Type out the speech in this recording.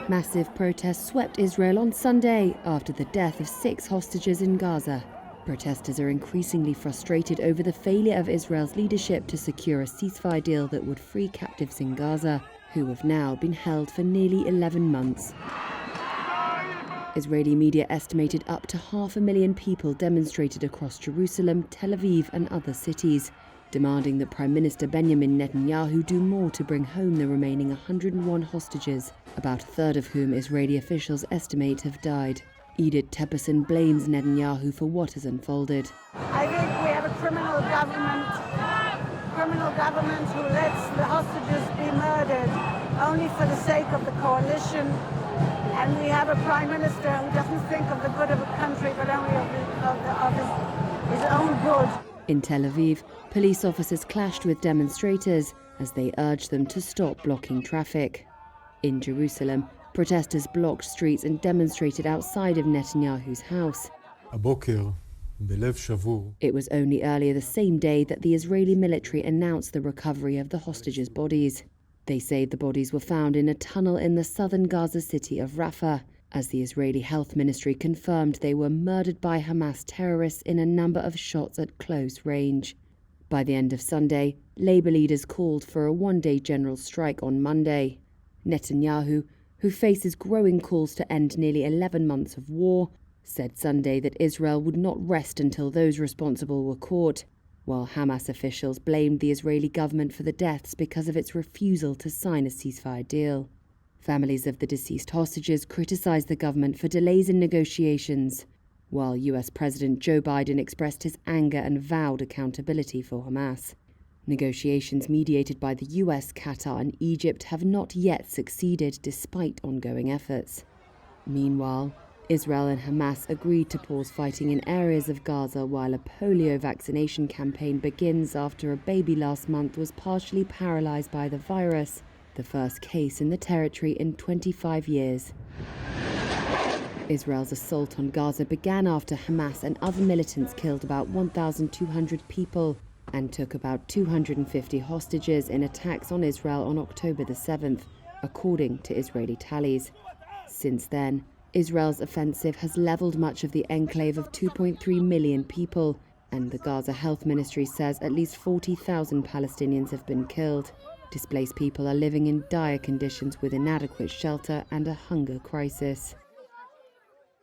Massive protests swept Israel on Sunday after the death of 6 hostages in Gaza. Protesters are increasingly frustrated over the failure of Israel's leadership to secure a ceasefire deal that would free captives in Gaza, who have now been held for nearly 11 months. Israeli media estimated up to 500,000 people demonstrated across Jerusalem, Tel Aviv and other cities, demanding that Prime Minister Benjamin Netanyahu do more to bring home the remaining 101 hostages, about a third of whom Israeli officials estimate have died. Edith Tepperson blames Netanyahu for what has unfolded. I think we have a criminal government who lets the hostages be murdered only for the sake of the coalition. And we have a Prime Minister who doesn't think of the good of a country, but only of his own good. In Tel Aviv, police officers clashed with demonstrators as they urged them to stop blocking traffic. In Jerusalem, protesters blocked streets and demonstrated outside of Netanyahu's house. It was only earlier the same day that the Israeli military announced the recovery of the hostages' bodies. They say the bodies were found in a tunnel in the southern Gaza city of Rafah, as the Israeli Health Ministry confirmed they were murdered by Hamas terrorists in a number of shots at close range. By the end of Sunday, Labour leaders called for a one-day general strike on Monday. Netanyahu, who faces growing calls to end nearly 11 months of war, said Sunday that Israel would not rest until those responsible were caught, while Hamas officials blamed the Israeli government for the deaths because of its refusal to sign a ceasefire deal. Families of the deceased hostages criticized the government for delays in negotiations, while US President Joe Biden expressed his anger and vowed accountability for Hamas. Negotiations mediated by the US, Qatar and Egypt have not yet succeeded despite ongoing efforts. Meanwhile, Israel and Hamas agreed to pause fighting in areas of Gaza while a polio vaccination campaign begins after a baby last month was partially paralyzed by the virus, the first case in the territory in 25 years. Israel's assault on Gaza began after Hamas and other militants killed about 1,200 people and took about 250 hostages in attacks on Israel on October the 7th, according to Israeli tallies. Since then, Israel's offensive has leveled much of the enclave of 2.3 million people, and the Gaza Health Ministry says at least 40,000 Palestinians have been killed. Displaced people are living in dire conditions with inadequate shelter and a hunger crisis.